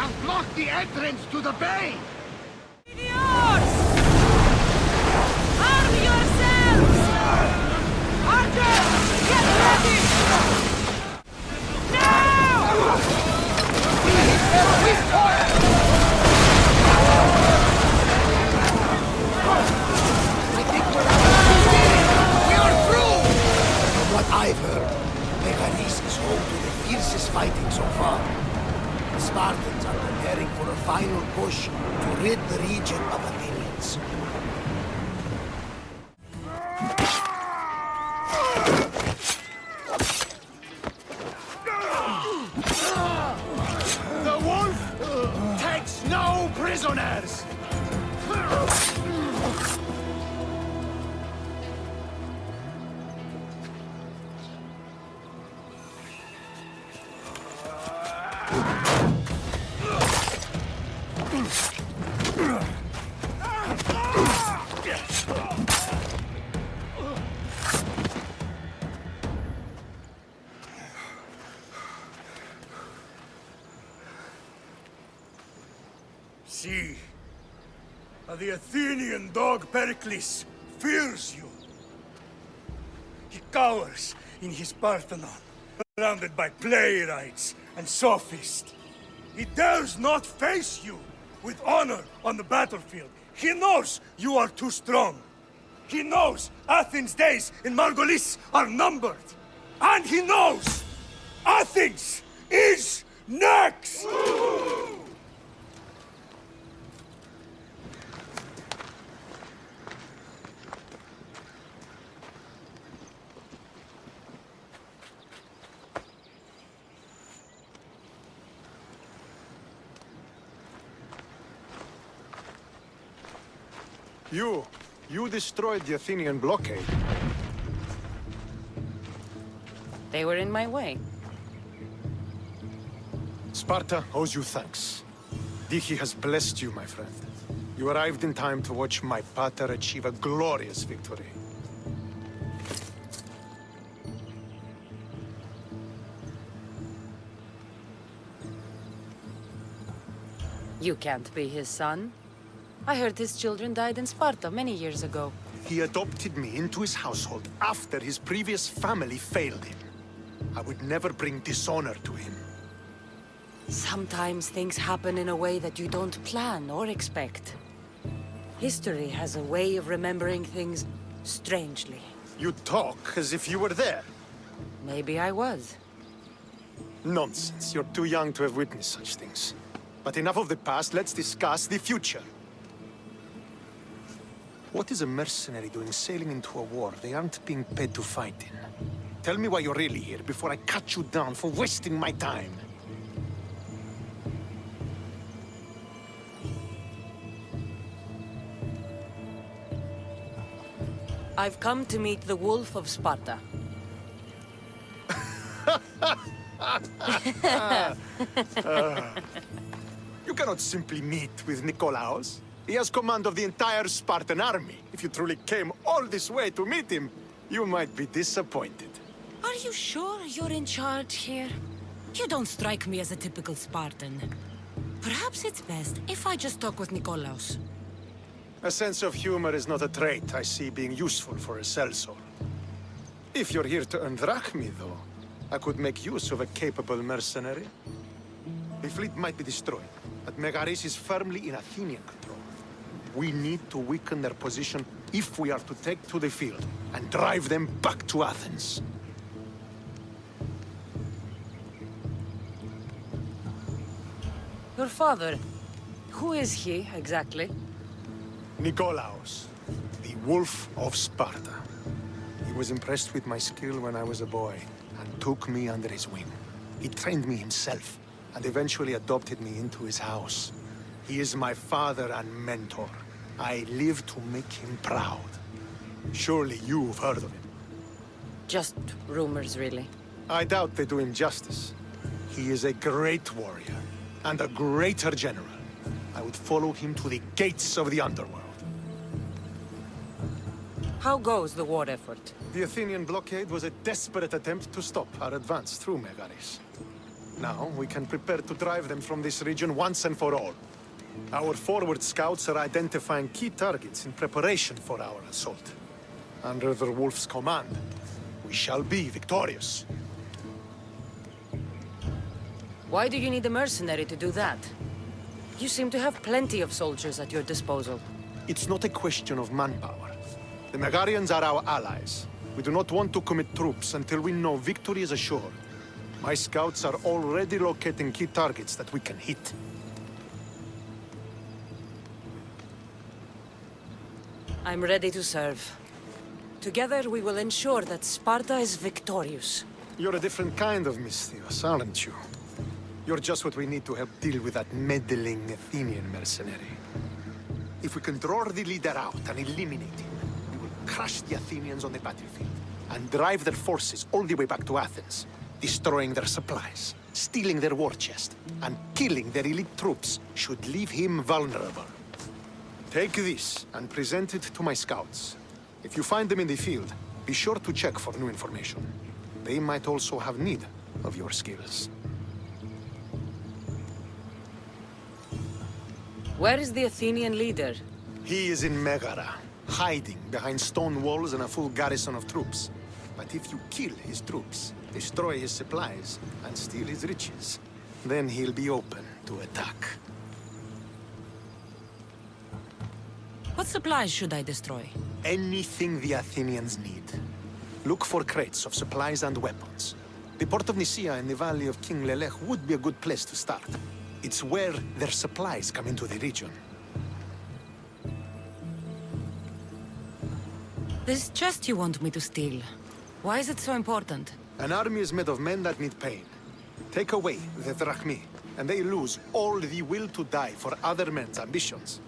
have blocked the entrance to the bay! Yours! Arm yourselves! Archer! Get ready! Now! I think we are through! From what I've heard, Megaris is home to the fiercest fighting so far. The Spartans are preparing for a final push to rid the region of Athenians. The wolf takes no prisoners! See, the Athenian dog Pericles fears you. He cowers in his Parthenon, surrounded by playwrights and sophists. He dares not face you with honor on the battlefield. He knows you are too strong. He knows Athens' days in Margolis are numbered. And he knows Athens is next! You destroyed the Athenian blockade. They were in my way. Sparta owes you thanks. Diki has blessed you, my friend. You arrived in time to watch my pater achieve a glorious victory. You can't be his son. I heard his children died in Sparta many years ago. He adopted me into his household after his previous family failed him. I would never bring dishonor to him. Sometimes things happen in a way that you don't plan or expect. History has a way of remembering things strangely. You talk as if you were there. Maybe I was. Nonsense. You're too young to have witnessed such things. But enough of the past, let's discuss the future. What is a mercenary doing sailing into a war they aren't being paid to fight in? Tell me why you're really here before I cut you down for wasting my time. I've come to meet the Wolf of Sparta. You cannot simply meet with Nikolaos. He has command of the entire Spartan army. If you truly came all this way to meet him, you might be disappointed. Are you sure you're in charge here? You don't strike me as a typical Spartan. Perhaps it's best if I just talk with Nikolaos. A sense of humor is not a trait I see being useful for a sellsword. If you're here to earn drachmi, though, I could make use of a capable mercenary. The fleet might be destroyed, but Megaris is firmly in Athenian control. We need to weaken their position if we are to take to the field and drive them back to Athens. Your father, who is he exactly? Nikolaos, the Wolf of Sparta. He was impressed with my skill when I was a boy and took me under his wing. He trained me himself and eventually adopted me into his house. He is my father and mentor. I live to make him proud. Surely you've heard of him. Just rumors, really. I doubt they do him justice. He is a great warrior and a greater general. I would follow him to the gates of the underworld. How goes the war effort? The Athenian blockade was a desperate attempt to stop our advance through Megaris. Now, we can prepare to drive them from this region once and for all. Our forward scouts are identifying key targets in preparation for our assault. Under the Wolf's command, we shall be victorious. Why do you need a mercenary to do that? You seem to have plenty of soldiers at your disposal. It's not a question of manpower. The Megarians are our allies. We do not want to commit troops until we know victory is assured. My scouts are already locating key targets that we can hit. I'm ready to serve. Together we will ensure that Sparta is victorious. You're a different kind of Misthios, aren't you? You're just what we need to help deal with that meddling Athenian mercenary. If we can draw the leader out and eliminate him, we will crush the Athenians on the battlefield and drive their forces all the way back to Athens, destroying their supplies, stealing their war chest, and killing their elite troops should leave him vulnerable. Take this and present it to my scouts. If you find them in the field, be sure to check for new information. They might also have need of your skills. Where is the Athenian leader? He is in Megara, hiding behind stone walls and a full garrison of troops. But if you kill his troops, destroy his supplies, and steal his riches, then he'll be open to attack. What supplies should I destroy? Anything the Athenians need. Look for crates of supplies and weapons. The port of Nicaea in the valley of King Lelech would be a good place to start. It's where their supplies come into the region. This chest you want me to steal. Why is it so important? An army is made of men that need pain. Take away the drachmi, and they lose all the will to die for other men's ambitions.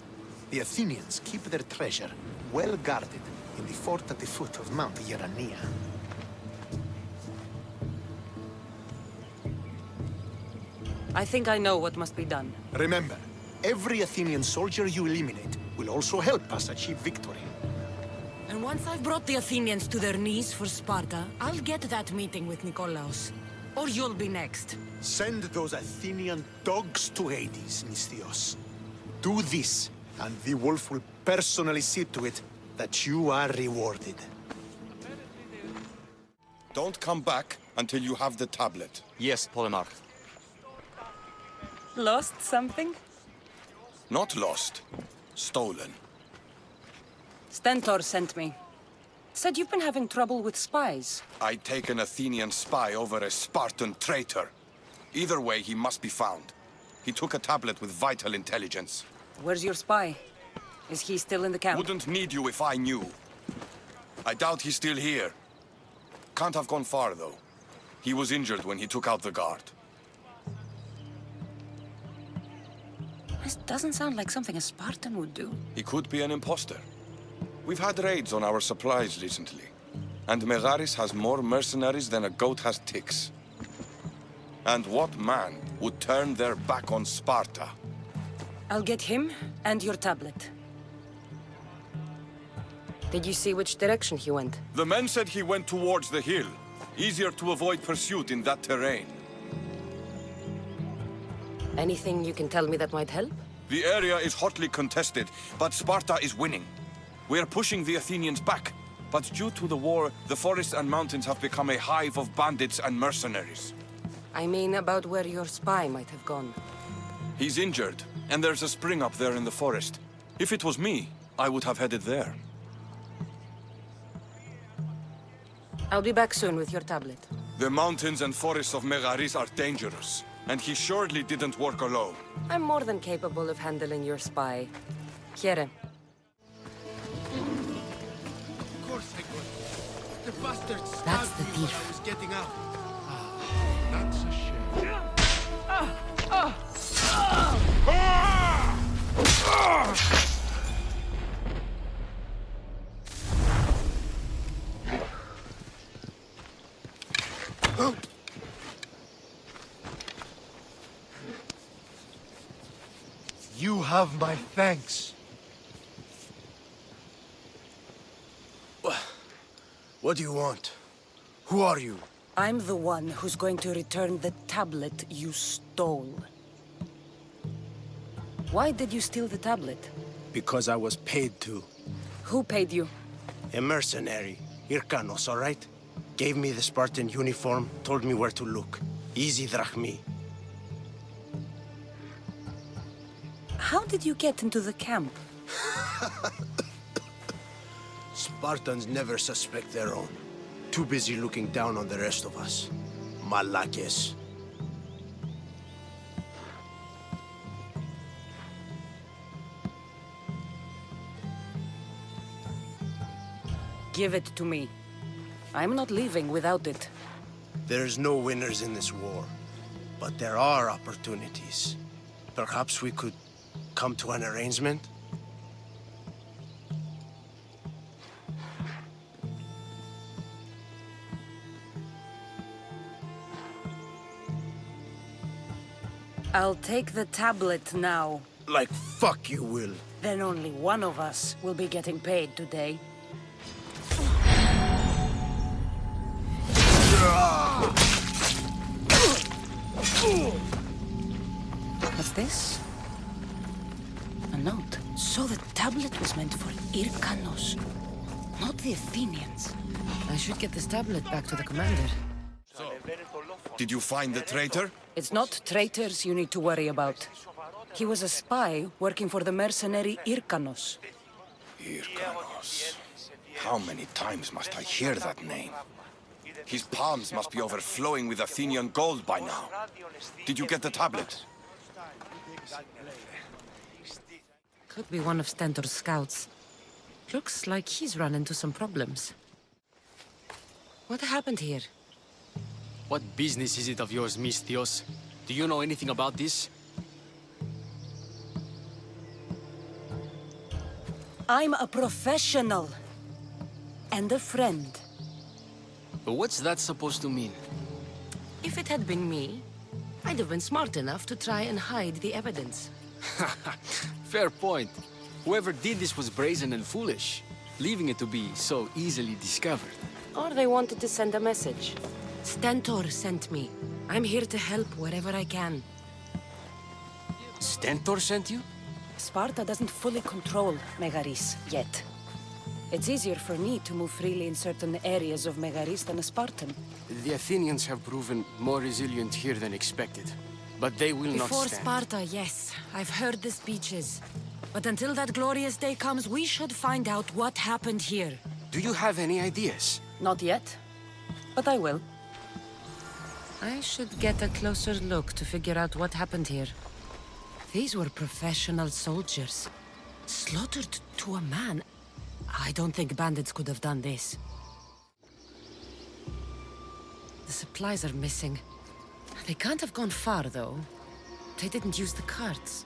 The Athenians keep their treasure well guarded in the fort at the foot of Mount Yerania. I think I know what must be done. Remember, every Athenian soldier you eliminate will also help us achieve victory. And once I've brought the Athenians to their knees for Sparta, I'll get that meeting with Nikolaos. Or you'll be next. Send those Athenian dogs to Hades, Misthios. Do this, and the wolf will personally see to it that you are rewarded. Don't come back until you have the tablet. Yes, Polemarch. Lost something? Not lost. Stolen. Stentor sent me. Said you've been having trouble with spies. I take an Athenian spy over a Spartan traitor. Either way, he must be found. He took a tablet with vital intelligence. Where's your spy? Is he still in the camp? Wouldn't need you if I knew. I doubt he's still here. Can't have gone far, though. He was injured when he took out the guard. This doesn't sound like something a Spartan would do. He could be an imposter. We've had raids on our supplies recently. And Megaris has more mercenaries than a goat has ticks. And what man would turn their back on Sparta? I'll get him and your tablet. Did you see which direction he went? The men said he went towards the hill. Easier to avoid pursuit in that terrain. Anything you can tell me that might help? The area is hotly contested, but Sparta is winning. We are pushing the Athenians back, but due to the war, the forests and mountains have become a hive of bandits and mercenaries. I mean about where your spy might have gone. He's injured, and there's a spring up there in the forest. If it was me, I would have headed there. I'll be back soon with your tablet. The mountains and forests of Megaris are dangerous, and he surely didn't work alone. I'm more than capable of handling your spy. Here. Of course I could. The bastard That's stabbed the me thief. when I was getting out. That's a shame. You have my thanks. What do you want? Who are you? I'm the one who's going to return the tablet you stole. Why did you steal the tablet? Because I was paid to. Who paid you? A mercenary. Irkanos, all right? Gave me the Spartan uniform, told me where to look. Easy drachmi. How did you get into the camp? Spartans never suspect their own. Too busy looking down on the rest of us. Malakes. Give it to me. I'm not leaving without it. There's no winners in this war. But there are opportunities. Perhaps we could come to an arrangement? I'll take the tablet now. Like fuck you will. Then only one of us will be getting paid today. What's this? A note. So the tablet was meant for Irkanos, not the Athenians. I should get this tablet back to the commander. Did you find the traitor? It's not traitors you need to worry about. He was a spy working for the mercenary Irkanos. Irkanos. How many times must I hear that name? His palms must be overflowing with Athenian gold by now. Did you get the tablet? Could be one of Stentor's scouts. Looks like he's run into some problems. What happened here? What business is it of yours, Misthios? Do you know anything about this? I'm a professional. And a friend. But what's that supposed to mean? If it had been me, I'd have been smart enough to try and hide the evidence. Fair point. Whoever did this was brazen and foolish, leaving it to be so easily discovered. Or they wanted to send a message. Stentor sent me. I'm here to help wherever I can. Stentor sent you? Sparta doesn't fully control Megaris yet. It's easier for me to move freely in certain areas of Megaris than a Spartan. The Athenians have proven more resilient here than expected. But they will not Before stand. Sparta, yes. I've heard the speeches. But until that glorious day comes, we should find out what happened here. Do you have any ideas? Not yet, but I will. I should get a closer look to figure out what happened here. These were professional soldiers. Slaughtered to a man. I don't think bandits could have done this. The supplies are missing. They can't have gone far, though. They didn't use the carts.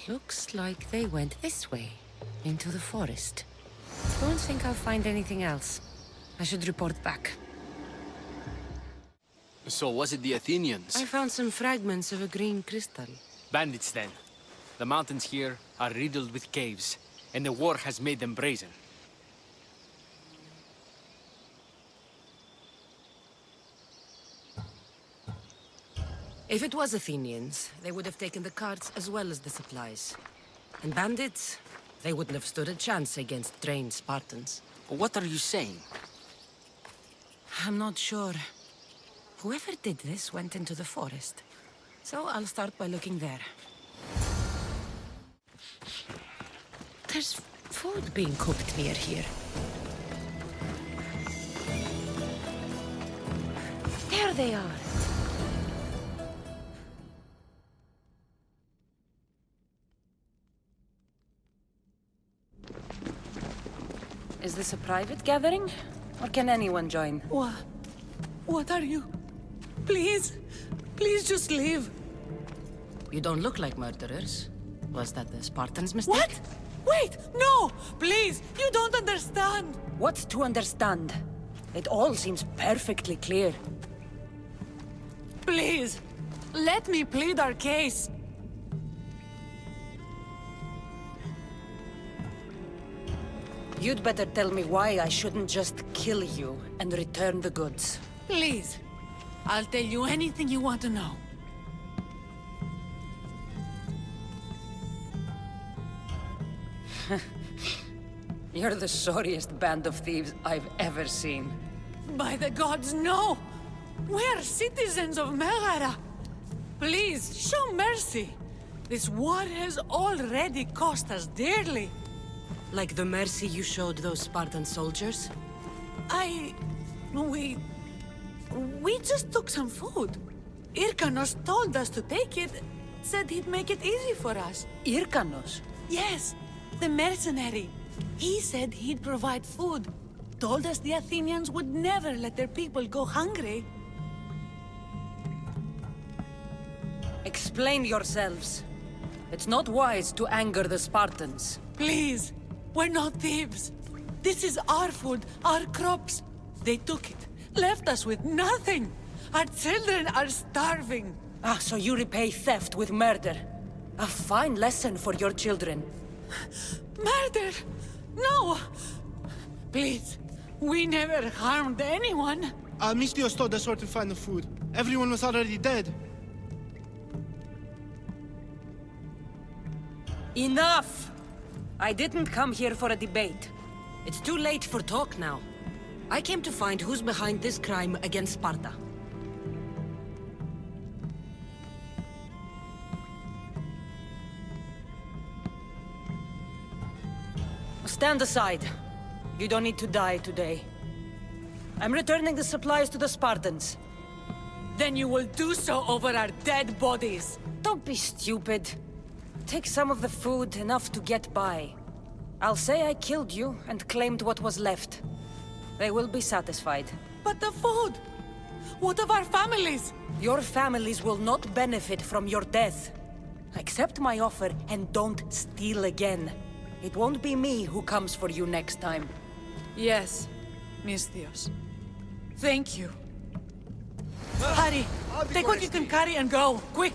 Looks like they went this way, into the forest. Don't think I'll find anything else. I should report back. So was it the Athenians? I found some fragments of a green crystal. Bandits then. The mountains here are riddled with caves, and the war has made them brazen. If it was Athenians, they would have taken the carts as well as the supplies. And bandits, they wouldn't have stood a chance against trained Spartans. What are you saying? I'm not sure. Whoever did this went into the forest. So I'll start by looking there. There's food being cooked near here. There they are. Is this a private gathering? Or can anyone join? What are you? Please! Please just leave! You don't look like murderers. Was that the Spartans' mistake? What? Wait! No! Please! You don't understand! What to understand? It all seems perfectly clear. Please! Let me plead our case! You'd better tell me why I shouldn't just kill you and return the goods. Please, I'll tell you anything you want to know. You're the sorriest band of thieves I've ever seen. By the gods, no! We're citizens of Megara. Please, show mercy. This war has already cost us dearly. Like the mercy you showed those Spartan soldiers? We just took some food. Irkanos told us to take it, said he'd make it easy for us. Irkanos? Yes, the mercenary. He said he'd provide food. Told us the Athenians would never let their people go hungry. Explain yourselves. It's not wise to anger the Spartans. Please, we're not thieves. This is our food, our crops. They took it, left us with nothing. Our children are starving. Ah, so you repay theft with murder. A fine lesson for your children. Murder? No! Please, we never harmed anyone. Misthios told us where to find the food. Everyone was already dead. Enough! I didn't come here for a debate. It's too late for talk now. I came to find who's behind this crime against Sparta. Stand aside. You don't need to die today. I'm returning the supplies to the Spartans. Then you will do so over our dead bodies. Don't be stupid. Take some of the food, enough to get by. I'll say I killed you and claimed what was left. They will be satisfied. But the food! What of our families? Your families will not benefit from your death. Accept my offer and don't steal again. It won't be me who comes for you next time. Yes, Misthios. Thank you. Hurry! Take what you can carry and go, quick!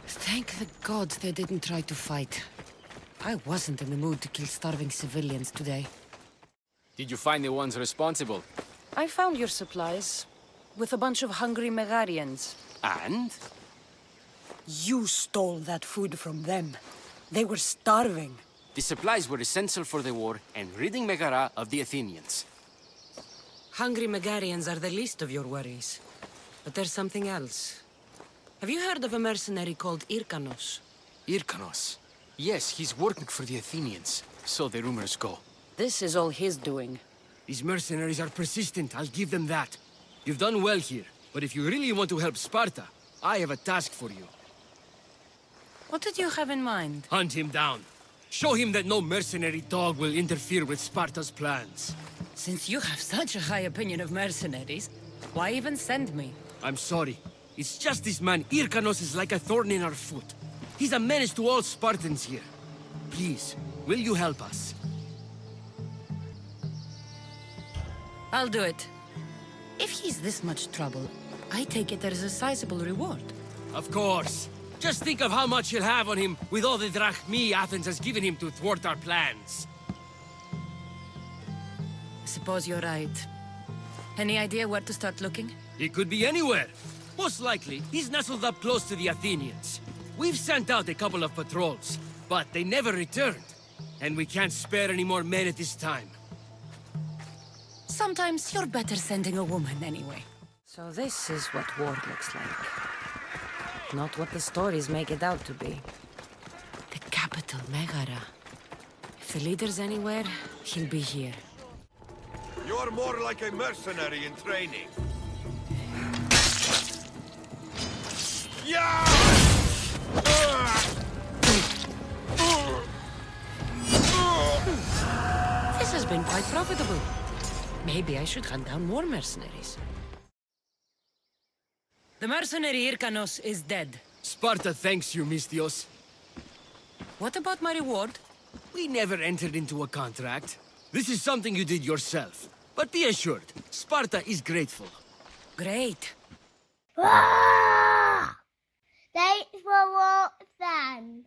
Thank the gods they didn't try to fight. I wasn't in the mood to kill starving civilians today. Did you find the ones responsible? I found your supplies, with a bunch of hungry Megarians. And? You stole that food from them. They were starving. The supplies were essential for the war and ridding Megara of the Athenians. Hungry Megarians are the least of your worries. But there's something else. Have you heard of a mercenary called Irkanos? Irkanos? Yes, he's working for the Athenians. So the rumors go. This is all his doing. These mercenaries are persistent, I'll give them that. You've done well here, but if you really want to help Sparta, I have a task for you. What did you have in mind? Hunt him down. Show him that no mercenary dog will interfere with Sparta's plans. Since you have such a high opinion of mercenaries, why even send me? I'm sorry. It's just this man, Irkanos, is like a thorn in our foot. He's a menace to all Spartans here. Please, will you help us? I'll do it. If he's this much trouble, I take it there is a sizable reward. Of course. Just think of how much he'll have on him with all the drachmi Athens has given him to thwart our plans. Suppose you're right. Any idea where to start looking? He could be anywhere. Most likely, he's nestled up close to the Athenians. We've sent out a couple of patrols, but they never returned. And we can't spare any more men at this time. Sometimes you're better sending a woman anyway. So this is what war looks like. Not what the stories make it out to be. The capital, Megara. If the leader's anywhere, he'll be here. You're more like a mercenary in training. Yeah! This has been quite profitable. Maybe I should hunt down more mercenaries. The mercenary Irkanos is dead. Sparta thanks you, Misthios. What about my reward? We never entered into a contract. This is something you did yourself. But be assured, Sparta is grateful. Great. Thanks for watching.